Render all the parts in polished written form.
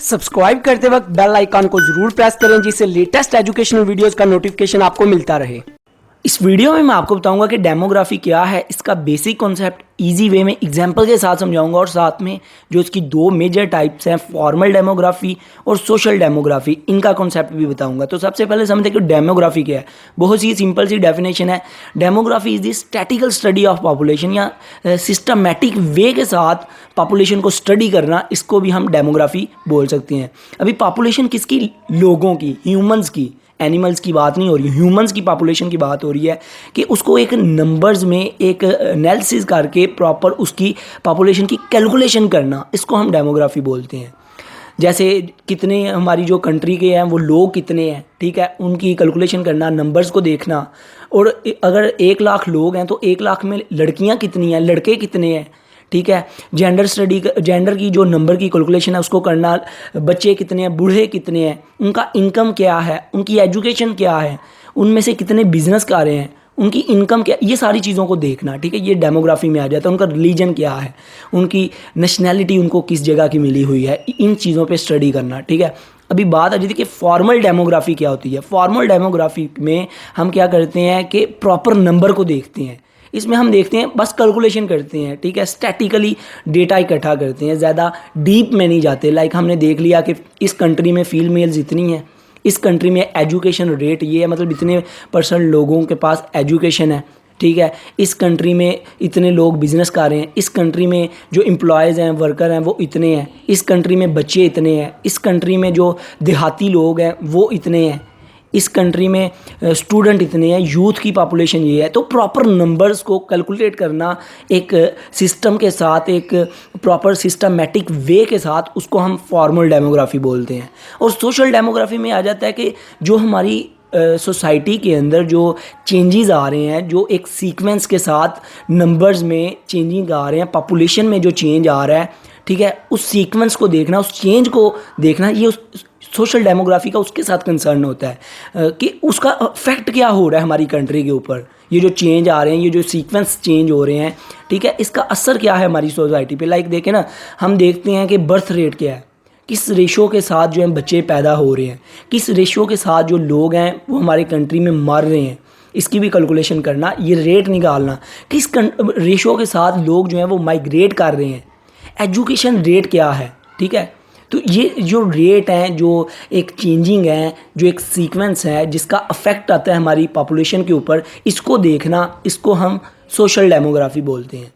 Subscribe करते वक्त bell icon को जरूर प्रेस करें जिससे लेटेस्ट एजुकेशनल वीडियोस का नोटिफिकेशन आपको मिलता रहे। इस वीडियो में मैं आपको बताऊंगा कि डेमोग्राफी क्या है, इसका बेसिक कॉन्सेप्ट इजी वे में एग्जांपल के साथ समझाऊंगा और साथ में जो इसकी दो मेजर टाइप्स हैं फॉर्मल डेमोग्राफी और सोशल डेमोग्राफी, इनका कॉन्सेप्ट भी बताऊंगा। तो सबसे पहले समझते हैं कि डेमोग्राफी क्या है। बहुत ही सिंपल सी डेफिनेशन है। Demography is the statistical study of population, या सिस्टमैटिक वे के साथ पॉपुलेशन को स्टडी करना, इसको भी हम डेमोग्राफी बोल सकते हैं। अभी पॉपुलेशन किसकी? लोगों की, ह्यूमंस की, एनिमल्स की बात नहीं हो रही, ह्यूमंस की पॉपुलेशन की बात हो रही है कि उसको एक नंबर्स में एक एनालिसिस करके प्रॉपर उसकी पॉपुलेशन की कैलकुलेशन करना, इसको हम डेमोग्राफी बोलते हैं। जैसे कितने हमारी जो कंट्री के हैं वो लोग कितने हैं, ठीक है, उनकी कैलकुलेशन करना, नंबर्स को देखना। और अगर 1 लाख लोग हैं तो 1 लाख में लड़कियां कितनी हैं, लड़के कितने हैं, ठीक है। जेंडर की जो नंबर की कैलकुलेशन है उसको करना, बच्चे कितने हैं, बूढ़े कितने हैं, उनका इनकम क्या है, उनकी एजुकेशन क्या है, उनमें से कितने बिजनेस कर रहे हैं, उनकी इनकम क्या, ये सारी चीज़ों को देखना, ठीक है। ये डेमोग्राफी में आ जाता है। उनका रिलीजन क्या है, उनकी नेशनैलिटी उनको किस जगह की मिली हुई है, इन चीज़ों पे स्टडी करना, ठीक है। अभी बात आ जाती है कि फॉर्मल डेमोग्राफी क्या होती है। फॉर्मल डेमोग्राफी में हम क्या करते हैं कि प्रॉपर नंबर को देखते हैं। इसमें हम देखते हैं, बस कैलकुलेशन करते हैं, ठीक है, स्टैटिकली डेटा इकट्ठा करते हैं, ज़्यादा डीप में नहीं जाते। लाइक हमने देख लिया कि इस कंट्री में फीमेल्स इतनी हैं, इस कंट्री में एजुकेशन रेट ये है, मतलब इतने % लोगों के पास एजुकेशन है, ठीक है, इस कंट्री में इतने लोग बिजनेस कर रहे हैं, इस कंट्री में जो एम्प्लॉयज़ हैं, वर्कर हैं, वो इतने हैं, इस कंट्री में बच्चे इतने हैं, इस कंट्री में जो देहाती लोग हैं वो इतने हैं, इस कंट्री में स्टूडेंट इतने हैं, यूथ की पॉपुलेशन ये है। तो प्रॉपर नंबर्स को कैलकुलेट करना एक सिस्टम के साथ, एक प्रॉपर सिस्टमैटिक वे के साथ, उसको हम फॉर्मल डेमोग्राफी बोलते हैं। और सोशल डेमोग्राफी में आ जाता है कि जो हमारी सोसाइटी के अंदर जो चेंजेस आ रहे हैं, जो एक सीक्वेंस के साथ नंबर्स में चेंजिंग आ रहे हैं, पॉपुलेशन में जो चेंज आ रहा है, ठीक है, उस सीक्वेंस को देखना, उस चेंज को देखना, ये उस सोशल डेमोग्राफी का उसके साथ कंसर्न होता है कि उसका इफेक्ट क्या हो रहा है हमारी कंट्री के ऊपर। ये जो चेंज आ रहे हैं, ये जो सीक्वेंस चेंज हो रहे हैं, ठीक है, इसका असर क्या है हमारी सोसाइटी पे। लाइक देखें ना, हम देखते हैं कि बर्थ रेट क्या है, किस रेशो के साथ जो है बच्चे पैदा हो रहे हैं, किस रेशो के साथ जो लोग हैं वो हमारी कंट्री में मर रहे हैं, इसकी भी कैलकुलेशन करना, ये रेट निकालना, किस रेशो के साथ लोग जो हैं वो माइग्रेट कर रहे हैं, एजुकेशन रेट क्या है, ठीक है। तो ये जो रेट हैं, जो एक चेंजिंग है, जो एक सीक्वेंस है जिसका अफेक्ट आता है हमारी पॉपुलेशन के ऊपर, इसको देखना, इसको हम सोशल डेमोग्राफी बोलते हैं।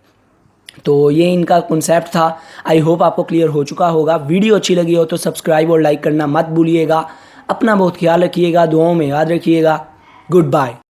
तो ये इनका कॉन्सेप्ट था। आई होप आपको क्लियर हो चुका होगा। वीडियो अच्छी लगी हो तो सब्सक्राइब और लाइक करना मत भूलिएगा। अपना बहुत ख्याल रखिएगा, दुआओं में याद रखिएगा। Good bye.